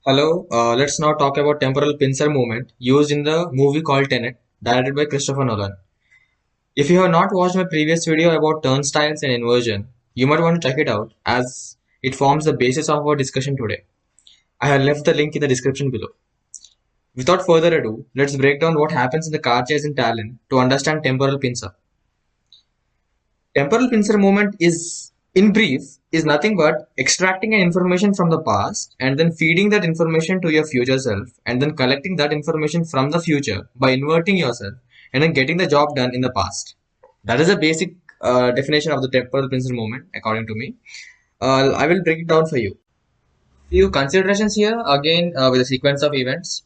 Hello, let's now talk about temporal pincer movement used in the movie called Tenet, directed by Christopher Nolan. If you have not watched my previous video about turnstiles and inversion, you might want to check it out as it forms the basis of our discussion today. I have left the link in the description below. Without further ado, let's break down what happens in the car chase in Talon to understand temporal pincer. Temporal pincer movement is, in brief, is nothing but extracting an information from the past and then feeding that information to your future self and then collecting that information from the future by inverting yourself and then getting the job done in the past. That is a basic definition of the temporal pincer movement, according to me. I will break it down for you. Few considerations here again with a sequence of events.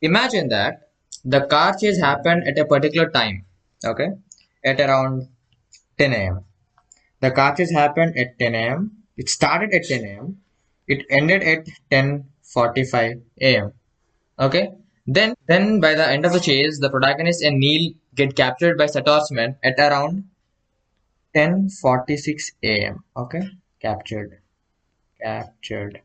Imagine that the car chase happened at a particular time, okay, at around 10 a.m. The car chase happened at 10 a.m. It started at 10 a.m. It ended at 10:45 a.m. Okay. Then by the end of the chase, the protagonist and Neil get captured by Sator's men at around 10:46 a.m. Okay. Captured. Captured.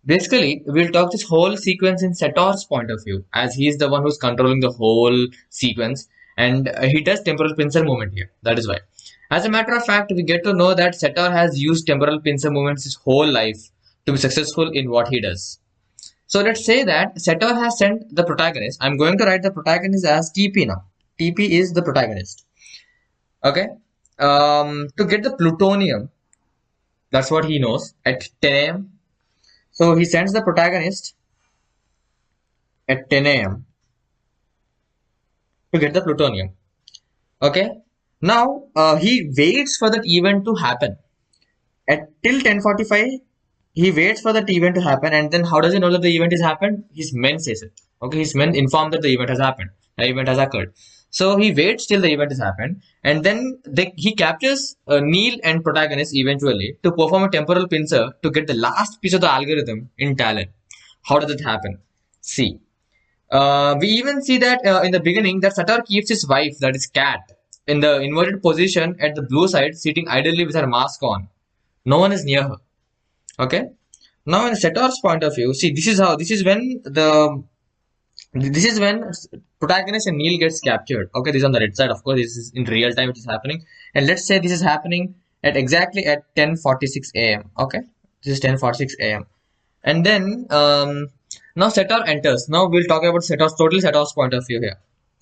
Basically, we'll talk this whole sequence in Sator's point of view, as he's the one who's controlling the whole sequence, and he does temporal pincer movement here. That is why. As a matter of fact, we get to know that Sator has used temporal pincer movements his whole life to be successful in what he does. So let's say that Sator has sent the protagonist. I'm going to write the protagonist as TP now. TP is the protagonist. Okay. To get the plutonium, that's what he knows at 10 a.m. So he sends the protagonist at 10 a.m. to get the plutonium. Okay. Now he waits for that event to happen. At till 10:45, he waits for that event to happen, and then how does he know that the event has happened? His men says it. Okay, his men inform that the event has happened. The event has occurred. So he waits till the event has happened, and then he captures Neil and protagonist eventually to perform a temporal pincer to get the last piece of the algorithm in Talon. How does it happen? See, we even see that in the beginning that Sator keeps his wife, that is Cat, in the inverted position at the blue side, sitting idly with her mask on. No one is near her. Okay. Now, in Sator's point of view, see, this is when protagonist and Neil gets captured. Okay, this is on the red side. Of course, this is in real time. It is happening, and let's say this is happening at exactly at 10:46 a.m. Okay, this is 10:46 a.m. And then now Sator enters. Now we'll talk about Sator's point of view here.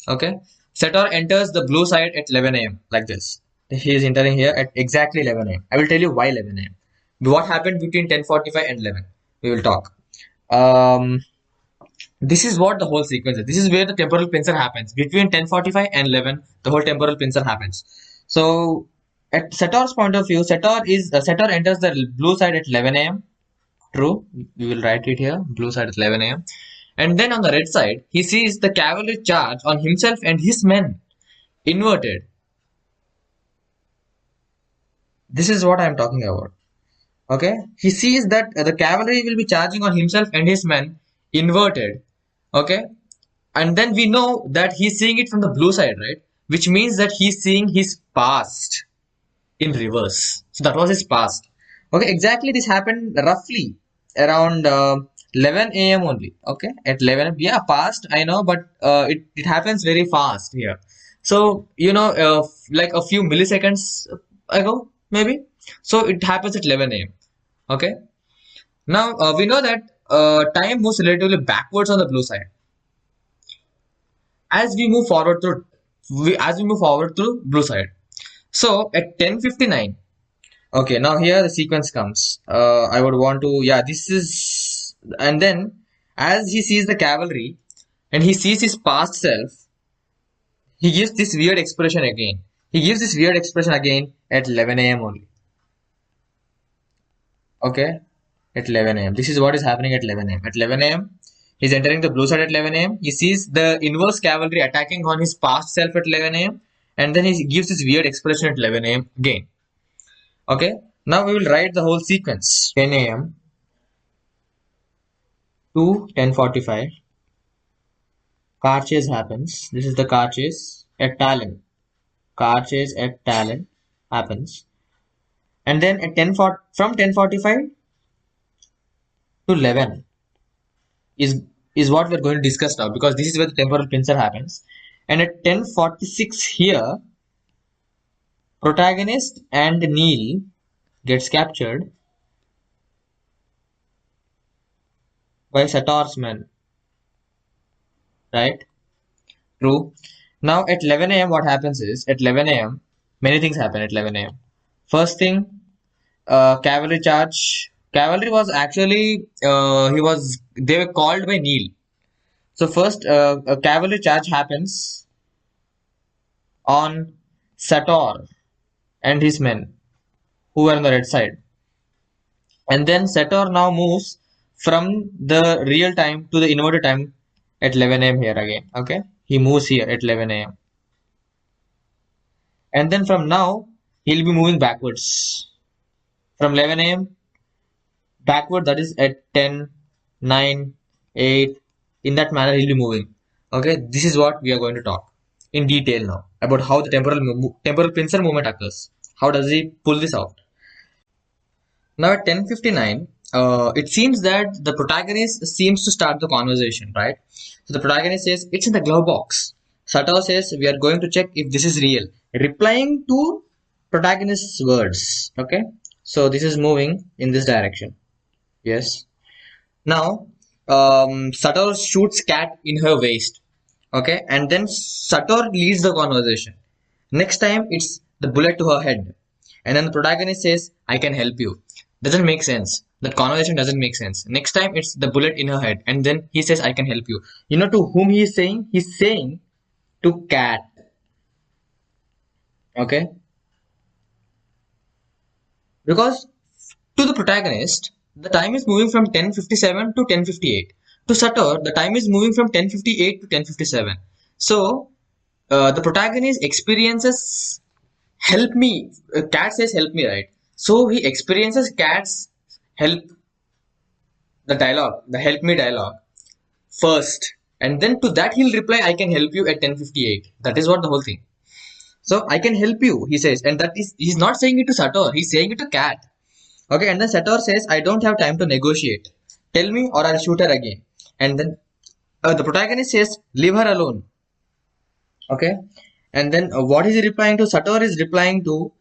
Okay, Sator enters the blue side at 11 a.m. like this. He is entering here at exactly 11 a.m. I will tell you why 11 a.m. What happened between 10:45 and 11. We will talk. Um, this is what the whole sequence is. This is where the temporal pincer happens. Between 10:45 and 11, the whole temporal pincer happens. So, at Sator's point of view, Sator enters the blue side at 11 a.m. True, we will write it here. Blue side at 11 a.m. And then on the red side, he sees the cavalry charge on himself and his men. Inverted. This is what I am talking about. Okay, he sees that the cavalry will be charging on himself and his men inverted. Okay, and then we know that he's seeing it from the blue side, right? Which means that he's seeing his past in reverse. So that was his past. Okay, exactly. This happened roughly around 11 a.m. only. Okay, at 11, yeah, past, I know, but it happens very fast here. So like a few milliseconds ago, maybe. So it happens at 11 a.m. Okay. Now we know that time moves relatively backwards on the blue side as we move forward through blue side. So at 10:59. Okay, now here the sequence comes. I would want to, yeah, this is, and then as he sees the cavalry and he sees his past self, he gives this weird expression again. He gives this weird expression again at 11 a.m. only. Okay, at 11 a.m. This is what is happening at 11 a.m. At 11 a.m., he's entering the blue side at 11 a.m. He sees the inverse cavalry attacking on his past self at 11 a.m. And then he gives this weird expression at 11 a.m. again. Okay, now we will write the whole sequence. 10 a.m. to 10:45. Car chase happens. This is the car chase at Talon. Car chase at Talon happens. And then at 10 from 10:45 to 11 is is what we're going to discuss now, because this is where the temporal pincer happens. And at 10:46 here, protagonist and Neil gets captured by Sator's men, right? True. Now at 11 a.m. what happens is, at 11 a.m. many things happen at 11 a.m. First thing, cavalry charge. Cavalry was actually they were called by Neil. So first, a cavalry charge happens on Sator and his men who were on the red side. And then Sator now moves from the real time to the inverted time at 11 a.m. here again. Okay, he moves here at 11 a.m. And then from now he'll be moving backwards from 11 a.m. backward, that is at 10, 9, 8. In that manner he'll be moving. Okay, this is what we are going to talk in detail now about how the temporal pincer movement occurs. How does he pull this out? Now at 10:59, it seems that the protagonist seems to start the conversation, right? So the protagonist says, "It's in the glove box." Sato says, "We are going to check if this is real," replying to protagonist's words. Okay, so this is moving in this direction. Yes. Now, Sator shoots Cat in her waist. Okay, and then Sator leads the conversation. Next time, it's the bullet to her head. And then the protagonist says, "I can help you." Doesn't make sense. That conversation doesn't make sense. Next time, it's the bullet in her head. And then he says, "I can help you." You know to whom he is saying? He's saying to Cat. Okay? Because to the protagonist, the time is moving from 10:57 to 10:58. To Sator, the time is moving from 10:58 to 10:57. So, the protagonist experiences help me. Cat says help me, right? So he experiences Cat's help, the dialogue, the help me dialogue first. And then to that he'll reply, "I can help you" at 10:58. That is what the whole thing. So I can help you, he says. And that is, he's not saying it to Sator, he's saying it to Cat. Okay, and then Sator says, "I don't have time to negotiate. Tell me or I'll shoot her again." And then the protagonist says, "Leave her alone." Okay, and then what is he replying to? Sator is replying to,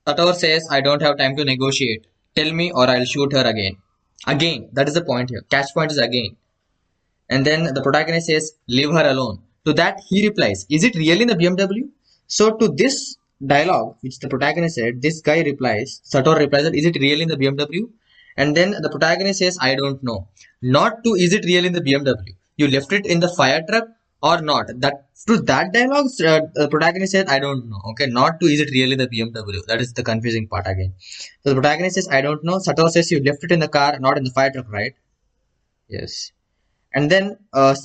Sator says, "I don't have time to negotiate. Tell me or I'll shoot her again." Again, that is the point here. Catch point is again. And then the protagonist says, "Leave her alone." To that he replies, "Is it really in the BMW?" So to this dialogue, which the protagonist said, this guy replies, Sator replies that, "Is it really in the BMW?" And then the protagonist says, "I don't know." Not to, "Is it really in the BMW? You left it in the fire truck or not?" That to that dialogue, the protagonist says, "I don't know." Okay, not to, "Is it really the BMW?" That is the confusing part again. So the protagonist says, "I don't know." Sator says, "You left it in the car, not in the fire truck, right?" Yes. And then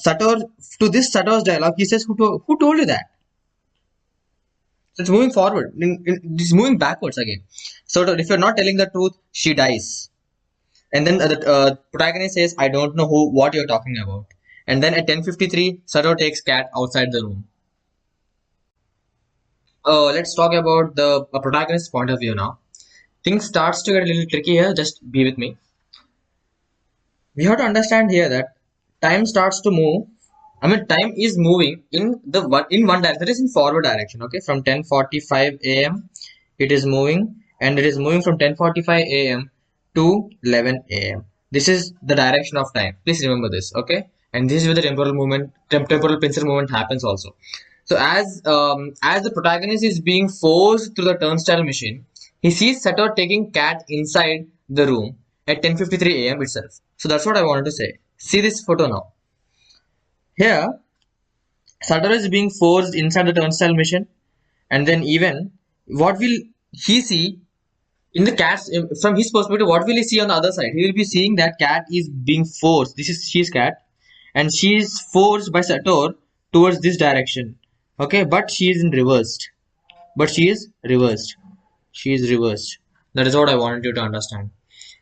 Sator, to this Sator's dialogue, he says, who told you that?" So it's moving forward. It's moving backwards again. So if you're not telling the truth, she dies. And then the protagonist says, "I don't know what you're talking about." And then at 10:53, Sato takes Cat outside the room. Let's talk about the protagonist's point of view now. Things starts to get a little tricky here. Just be with me. We have to understand here that time starts to move. I mean, time is moving in one direction. That is in forward direction. Okay, from 10:45 a.m. it is moving, and it is moving from 10:45 a.m. to 11 a.m. This is the direction of time. Please remember this. Okay, and this is where the temporal pincer movement happens also. So as the protagonist is being forced through the turnstile machine, he sees Sator taking Cat inside the room at 10:53 a.m. itself. So that's what I wanted to say. See this photo now. Here, Sator is being forced inside the turnstile machine, and then even what will he see in the cat's, from his perspective? What will he see on the other side? He will be seeing that Cat is being forced. She's Cat, and she is forced by Sator towards this direction. Okay, but she is in reversed. But she is reversed. She is reversed. That is what I wanted you to understand.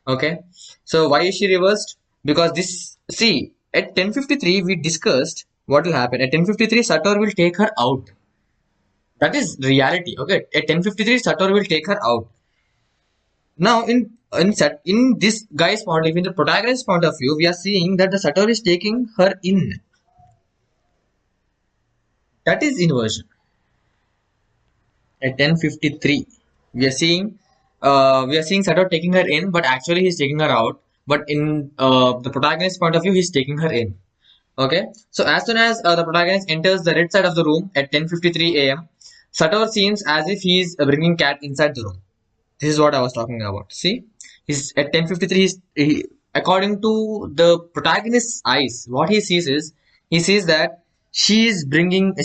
Okay, so why is she reversed? Because this, see, at 10:53 we discussed what will happen. At 10:53 Sator will take her out. That is reality. Okay, at 10:53 Sator will take her out. Now in in this guy's point of view, in the protagonist's point of view, we are seeing that the Sator is taking her in. That is inversion. At 10:53, we are seeing Sator taking her in, but actually he's taking her out. But in the protagonist's point of view, he's taking her in. Okay, so as soon as the protagonist enters the red side of the room at 10:53 a.m., Sator seems as if he's bringing Cat inside the room. This is what I was talking about. See, he's at 10:53. According to the protagonist's eyes, what he sees is he sees that she's being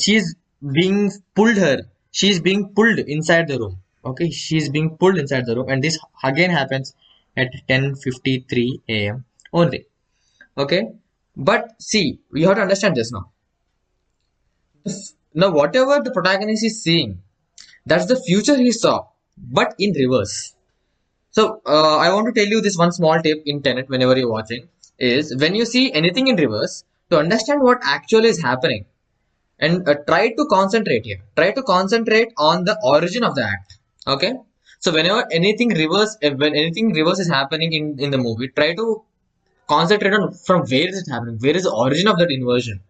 pulled her. She's being pulled inside the room. Okay, she's being pulled inside the room, and this again happens at 10:53 a.m. only. Okay, but see, we have to understand this now. Now, whatever the protagonist is seeing, that's the future he saw, but in reverse. So, I want to tell you this one small tip in Tenet whenever you're watching is when you see anything in reverse, to understand what actually is happening and try to concentrate here. Try to concentrate on the origin of the act. Okay. So, whenever when anything reverse is happening in the movie, try to concentrate on from where is it happening, where is the origin of that inversion.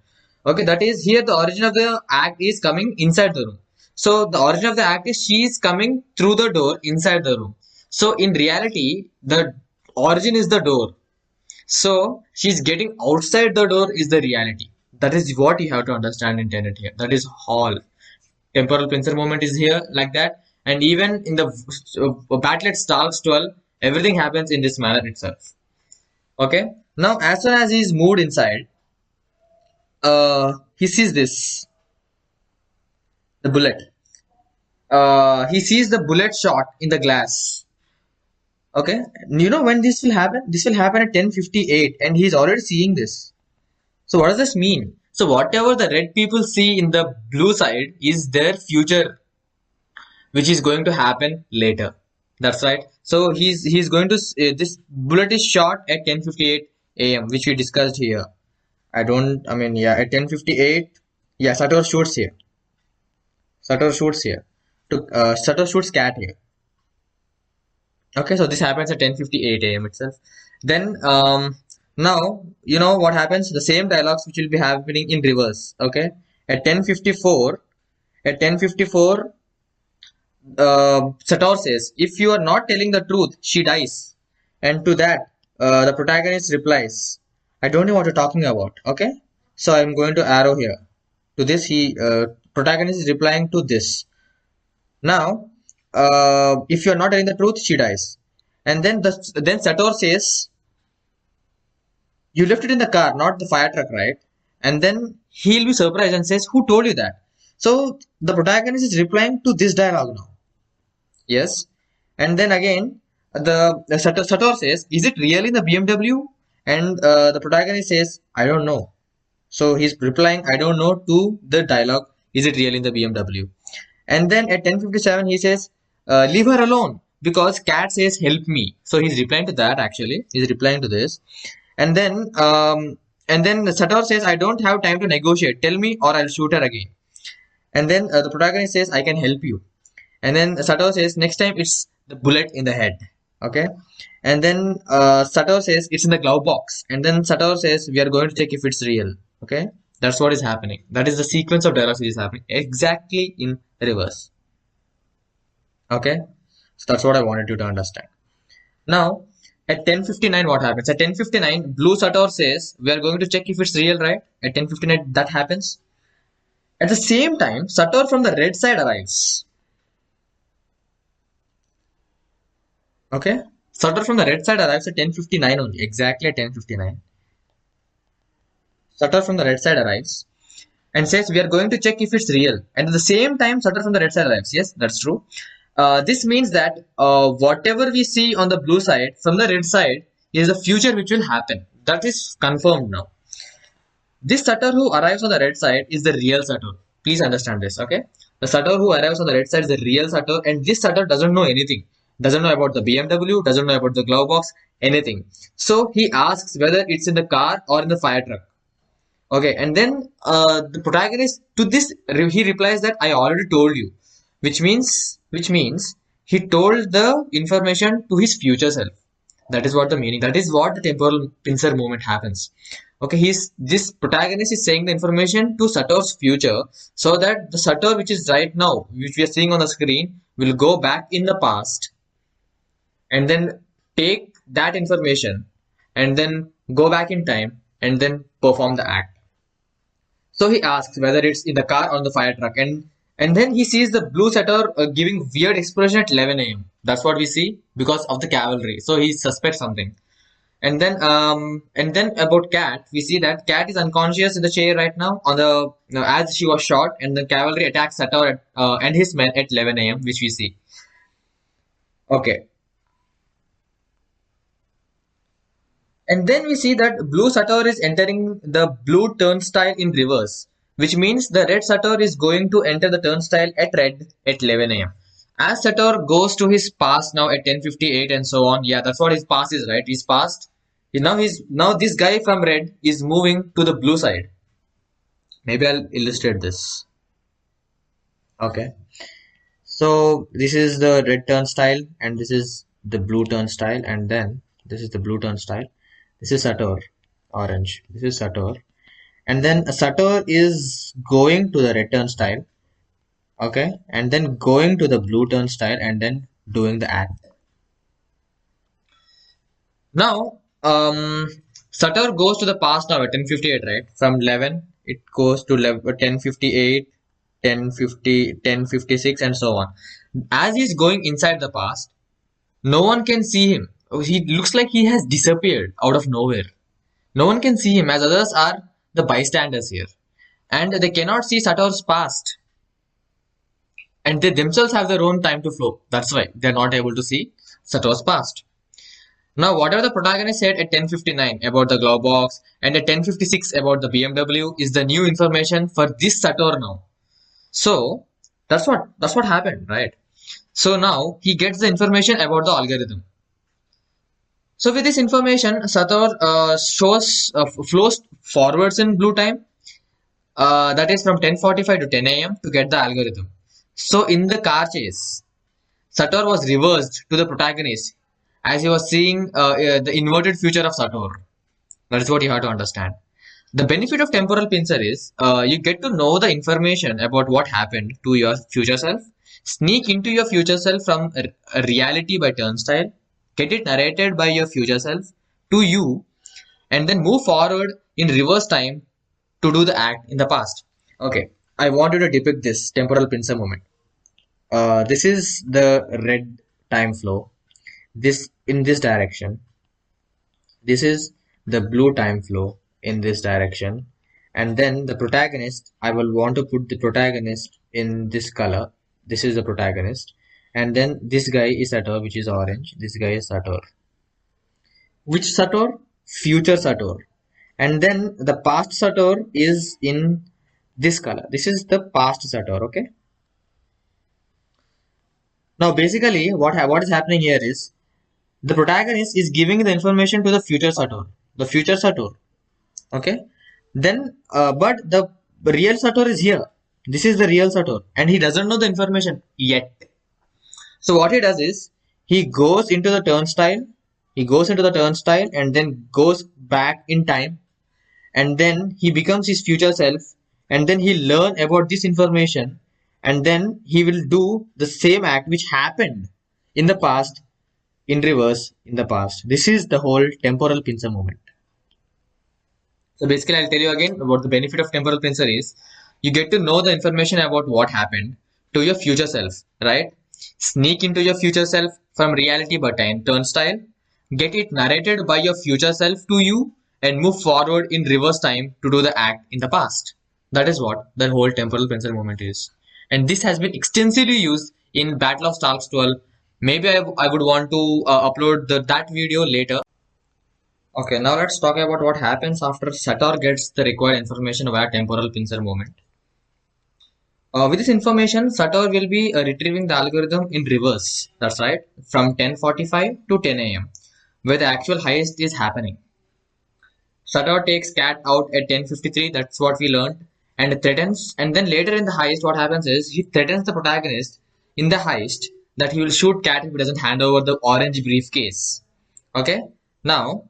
Okay, that is here the origin of the act is coming inside the room. So the origin of the act is she is coming through the door inside the room. So in reality, the origin is the door. So she's getting outside the door is the reality. That is what you have to understand in Tenet here. That is all. Temporal pincer movement is here like that. And even in the battle at Stark's 12, everything happens in this manner itself. Okay. Now, as soon as he's moved inside, he sees this, the bullet. He sees the bullet shot in the glass. Okay. You know when this will happen? This will happen at 10:58, and he's already seeing this. So what does this mean? So whatever the red people see in the blue side is their future, which is going to happen later. That's right. So he's going to this bullet is shot at 10:58 a.m., which we discussed here. At 10:58, yeah, Sator shoots here. Sator shoots here. Sator shoots Cat here. Okay, so this happens at 10:58 a.m. itself. Then now you know what happens. The same dialogues which will be happening in reverse. Okay, at 10:54, Sator says, "If you are not telling the truth, she dies." And to that, the protagonist replies, "I don't know what you're talking about." Okay, so I'm going to arrow here. To this, protagonist is replying to this. Now, if you're not telling the truth, she dies. And then Sator says, "You left it in the car, not the fire truck, right?" And then he'll be surprised and says, "Who told you that?" So the protagonist is replying to this dialogue now. Yes. And then again, the Sator says, "Is it really in the BMW?" And the protagonist says, "I don't know." So he's replying, "I don't know" to the dialogue, "Is it really in the BMW?" And then at 10:57, he says, "Leave her alone," because Cat says, "Help me." So he's replying to that actually. He's replying to this. And then Sator says, "I don't have time to negotiate. Tell me or I'll shoot her again." And then the protagonist says, "I can help you." And then Sator says, "Next time it's the bullet in the head." Okay. And then Sator says, "It's in the glove box." And then Sator says, "We are going to check if it's real." Okay. That's what is happening. That is the sequence of dialogues which is happening exactly in reverse. Okay. So that's what I wanted you to understand. Now, at 10:59, what happens? At 10:59, Blue Sator says, "We are going to check if it's real," right? At 10:59, that happens. At the same time, Sator from the red side arrives. Okay. Sator from the red side arrives at 10:59 only. Exactly at 10:59. Sator from the red side arrives and says, "We are going to check if it's real." And at the same time, Sator from the red side arrives. Yes, that's true. This means that whatever we see on the blue side from the red side is the future which will happen. That is confirmed now. This Sator who arrives on the red side is the real Sator. Please understand this, okay? The Sator who arrives on the red side is the real Sator, and this Sator doesn't know anything. Doesn't know about the BMW, doesn't know about the glove box, anything. So he asks whether it's in the car or in the fire truck. Okay, and then the protagonist to this he replies that, "I already told you," which means he told the information to his future self. That is what the meaning. That is what the temporal pincer movement happens. Okay, this protagonist is saying the information to Sator's future, so that the Sator which is right now, which we are seeing on the screen, will go back in the past and then take that information and then go back in time and then perform the act. So he asks whether it's in the car or on the fire truck, and then he sees the blue setter giving weird expression at 11 a.m. That's what we see because of the cavalry. So he suspects something. And then about Cat, we see that Cat is unconscious in the chair right now on the as she was shot, and the cavalry attacks Sator and his men at 11 a.m., which we see. Okay, and then we see that blue Sator is entering the blue turnstile in reverse, which means the red Sator is going to enter the turnstile at red at 11 a.m. As Sator goes to his past now at 10:58 and so on, yeah, that's what his past is, right? His past. Now this guy from red is moving to the blue side. Maybe I'll illustrate this. Okay. So this is the red turnstile and this is the blue turnstile, and then this is the blue turnstile. This is Sator, orange. This is Sator. And then Sator is going to the red turnstile, okay, and then going to the blue turnstile and then doing the act. Now, Sator goes to the past now at 10:58, right? From 11, it goes to 10:58, 10:50, 10:56, and so on. As he's going inside the past, no one can see him. He looks like he has disappeared out of nowhere. No one can see him, as others are the bystanders here. And they cannot see Sator's past. And they themselves have their own time to flow. That's why they're not able to see Sator's past. Now, whatever the protagonist said at 10:59 about the glove box and at 10:56 about the BMW is the new information for this Sator now. So that's what happened, right? So now he gets the information about the algorithm. So with this information, Sator flows forwards in blue time. That is from 10:45 to 10 a.m. to get the algorithm. So in the car chase, Sator was reversed to the protagonist as he was seeing the inverted future of Sator. That is what you have to understand. The benefit of temporal pincer is you get to know the information about what happened to your future self, sneak into your future self from a reality by turnstile, get it narrated by your future self to you, and then move forward in reverse time to do the act in the past. Okay, I want you to depict this temporal pincer moment. This is the red time flow. This in this direction. This is the blue time flow in this direction. And then the protagonist, I will want to put the protagonist in this color. This is the protagonist. And then this guy is Sator, which is orange. This guy is Sator. Which Sator? Future Sator. And then the past Sator is in this color. This is the past Sator, okay? Now basically what is happening here is the protagonist is giving the information to the future Sator. The future Sator. Okay? Then but the real Sator is here. This is the real Sator and he doesn't know the information yet. So what he does is he goes into the turnstile. He goes into the turnstile and then goes back in time, and then he becomes his future self, and then he'll learn about this information, and then he will do the same act which happened in the past in reverse in the past. This is the whole temporal pincer moment. So basically I'll tell you again what the benefit of temporal pincer is. You get to know the information about what happened to your future self, right? Sneak into your future self from reality by time turnstile, get it narrated by your future self to you, and move forward in reverse time to do the act in the past. That is what the whole temporal pincer moment is. And this has been extensively used in Battle of Stark's 12. Maybe I would want to upload that video later. Okay, now let's talk about what happens after Sator gets the required information via temporal pincer moment. With this information, Sator will be retrieving the algorithm in reverse. That's right, from 10:45 to 10 a.m., where the actual heist is happening. Sator takes Cat out at 10:53. That's what we learned, and threatens. And then later in the heist, what happens is he threatens the protagonist in the heist that he will shoot Cat if he doesn't hand over the orange briefcase. Okay, now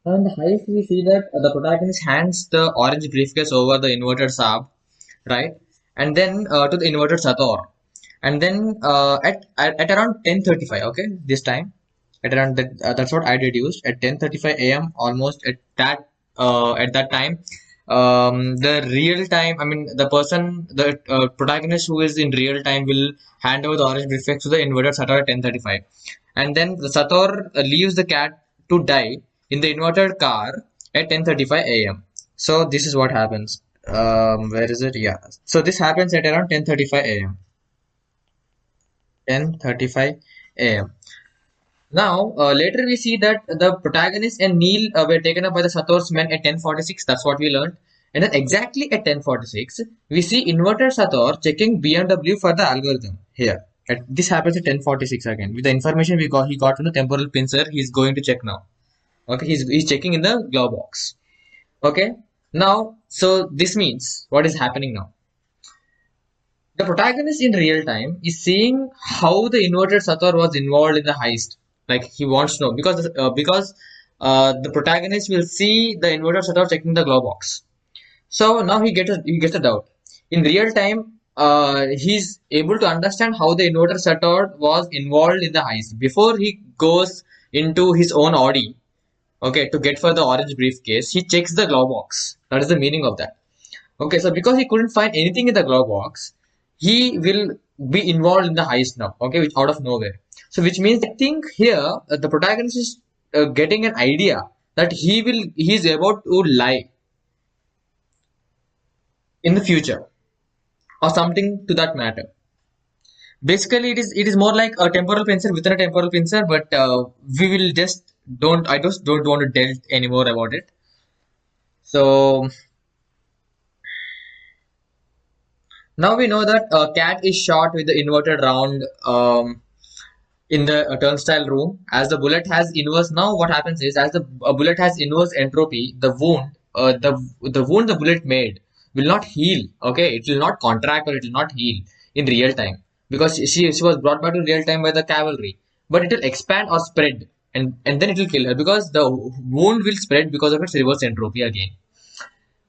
in the heist we see that the protagonist hands the orange briefcase over the inverted Saab, right? And then to the inverted Sator. And then at around 10:35, okay, this time at around that, that's what I deduced at 10:35 a.m. almost at that time, the real time, I mean the person, the protagonist who is in real time will hand over the orange briefcase to the inverted Sator at 10:35, and then the Sator leaves the cat to die in the inverted car at 10:35 a.m. So this is what happens. Where is it? Yeah. So this happens at around 10:35 a.m. 10:35 a.m. Now, later we see that the protagonist and Neil were taken up by the Sator's men at 10:46. That's what we learned. And then exactly at 10:46, we see inverted Sator checking BMW for the algorithm here. This happens at 10:46 again. With the information he got from the temporal pincer, he's going to check now. Okay, he's checking in the glove box. Okay, now, so this means what is happening now? The protagonist in real time is seeing how the inverted Sator was involved in the heist. Like he wants to know because the protagonist will see the inverted Sator checking the glove box. So now he gets a doubt. In real time, he's able to understand how the inverted Sator was involved in the heist before he goes into his own Audi. Okay, to get for the orange briefcase, he checks the glove box. That is the meaning of that. Okay, so because he couldn't find anything in the glove box, he will be involved in the heist now. Okay, which out of nowhere. So which means I think here the protagonist is getting an idea that he's about to lie in the future or something to that matter. Basically, it is more like a temporal pincer within a temporal pincer, but we will just don't I just don't want to delve anymore about it. So now we know that cat is shot with the inverted round in the turnstile room. As the bullet has inverse, now what happens is as the bullet has inverse entropy, the wound the bullet made will not heal. Okay, it will not contract or it will not heal in real time because she was brought back to real time by the cavalry, but it will expand or spread and then it will kill her because the wound will spread because of its reverse entropy again.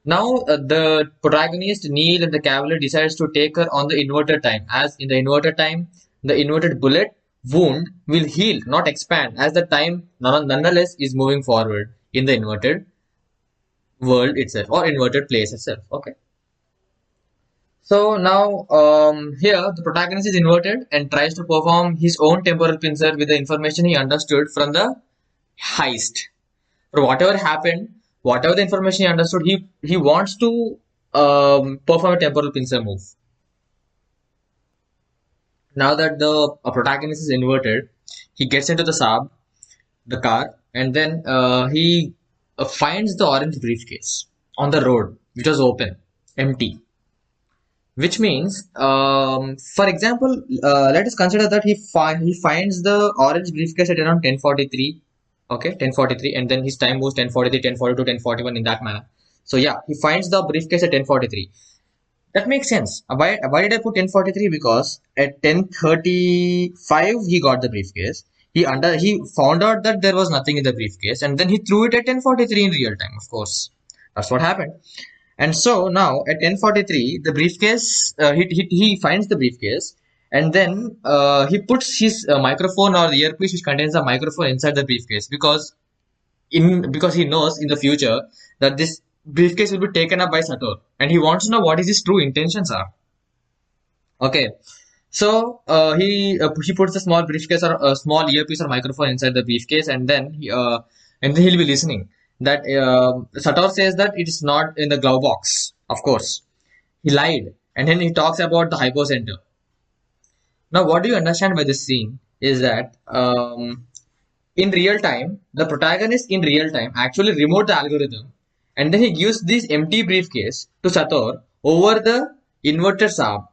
Now, the protagonist Neil and the Cavalier decides to take her on the inverted time. As in the inverted time, the inverted bullet wound will heal, not expand, as the time nonetheless is moving forward in the inverted world itself or inverted place itself. Okay. So now, here the protagonist is inverted and tries to perform his own temporal pincer with the information he understood from the heist. For whatever happened, whatever the information he understood, he wants to perform a temporal pincer move. Now that the protagonist is inverted, he gets into the Saab, the car, and then he finds the orange briefcase on the road, which was open, empty. Which means, for example, let us consider that he finds the orange briefcase at around 10:43. Okay, 10:43, and then his time moves 10:43, 10:42, 10:41 in that manner. So yeah, he finds the briefcase at 10:43. That makes sense. Why did I put 10:43? Because at 10:35 he got the briefcase. He found out that there was nothing in the briefcase, and then he threw it at 10:43 in real time. Of course, that's what happened. And so now at 10:43, the briefcase, he finds the briefcase and then he puts his microphone or the earpiece which contains the microphone inside the briefcase because he knows in the future that this briefcase will be taken up by Sator and he wants to know what his true intentions are. Okay. So he puts a small briefcase or a small earpiece or microphone inside the briefcase, and then he'll be listening. That Sator says that it is not in the glove box. Of course, he lied, and then he talks about the hypocenter. Now, what do you understand by this scene is that in real time, the protagonist in real time actually removed the algorithm, and then he gives this empty briefcase to Sator over the inverted Saab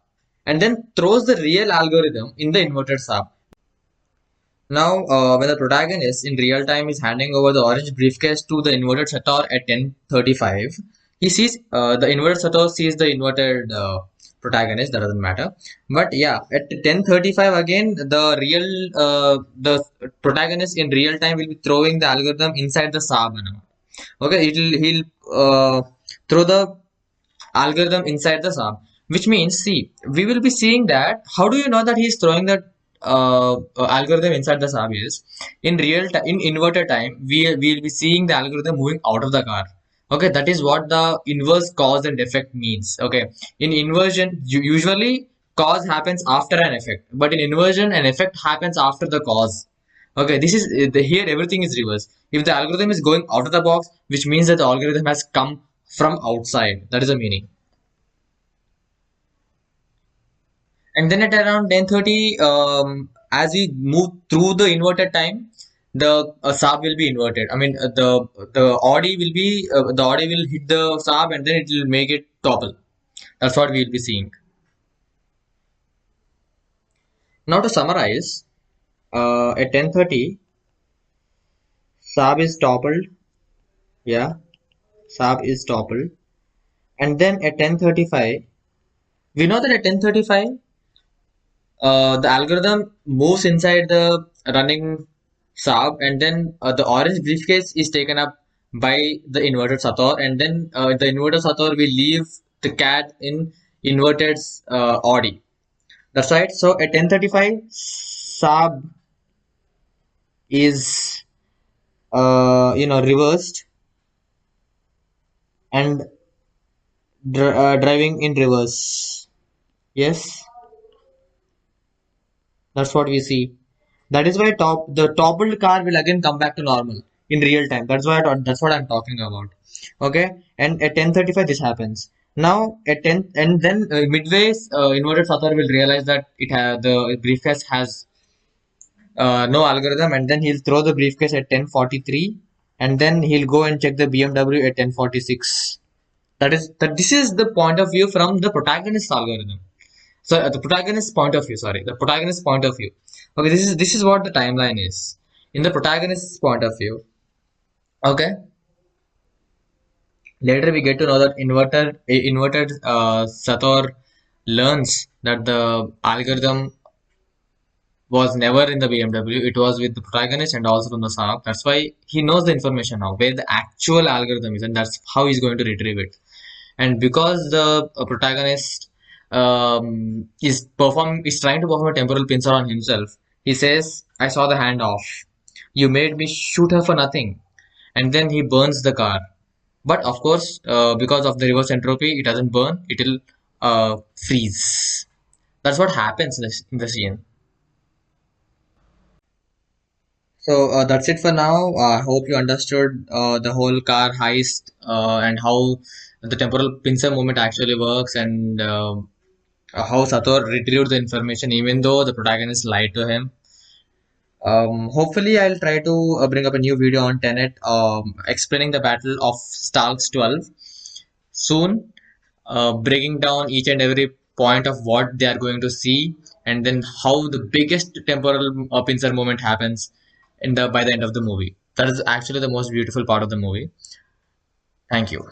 and then throws the real algorithm in the inverted Saab. Now, when the protagonist in real time is handing over the orange briefcase to the inverted Sator at 10:35, he sees the inverted Sator sees the inverted protagonist, that doesn't matter. But yeah, at 10:35 again, the protagonist in real time will be throwing the algorithm inside the Saab. Okay, he'll throw the algorithm inside the sum, which means, see, we will be seeing that. How do you know that he's throwing that algorithm inside the sum? Is in real time, in inverted time, we'll be seeing the algorithm moving out of the car. Okay, that is what the inverse cause and effect means. Okay, in inversion, usually cause happens after an effect, but in inversion, an effect happens after the cause. Okay, this is here everything is reverse. If the algorithm is going out of the box, which means that the algorithm has come from outside. That is the meaning. And then at around 10:30, as we move through the inverted time, the sub will be inverted. I mean, the Audi will hit the sub and then it will make it topple. That's what we'll be seeing. Now to summarize, at 10:30, sub is toppled. Yeah, sub is toppled. And then at 10:35, we know that at 10:35, the algorithm moves inside the running Saab, and then the orange briefcase is taken up by the inverted Sator, and then the inverted Sator will leave the cat in inverted Audi. That's right. So at 10:35, Saab is reversed and driving in reverse. Yes, that's what we see. That is why the toppled car will again come back to normal in real time. That's what I'm talking about. Okay, and at 10:35 this happens. Now at 10 and then midway, inverted Satar will realize that the briefcase has no algorithm, and then he'll throw the briefcase at 10:43, and then he'll go and check the BMW at 10:46. That this is the point of view from the protagonist algorithm. So the protagonist's point of view, sorry, the protagonist's point of view. Okay, this is what the timeline is in the protagonist's point of view. Okay, later we get to know that inverted Sator learns that the algorithm was never in the BMW. It was with the protagonist and also from the Saab. That's why he knows the information now where the actual algorithm is, and that's how he's going to retrieve it. And because the protagonist is trying to perform a temporal pincer on himself, he says, "I saw the hand off. You made me shoot her for nothing." And then he burns the car. But of course, because of the reverse entropy, it doesn't burn. It'll freeze. That's what happens in the scene. So that's it for now. I hope you understood the whole car heist and how the temporal pincer movement actually works, and how Sator retrieved the information even though the protagonist lied to him. Hopefully, I'll try to bring up a new video on Tenet, explaining the Battle of Stalks 12 soon, breaking down each and every point of what they are going to see, and then how the biggest temporal pincer moment happens by the end of the movie. That is actually the most beautiful part of the movie. Thank you.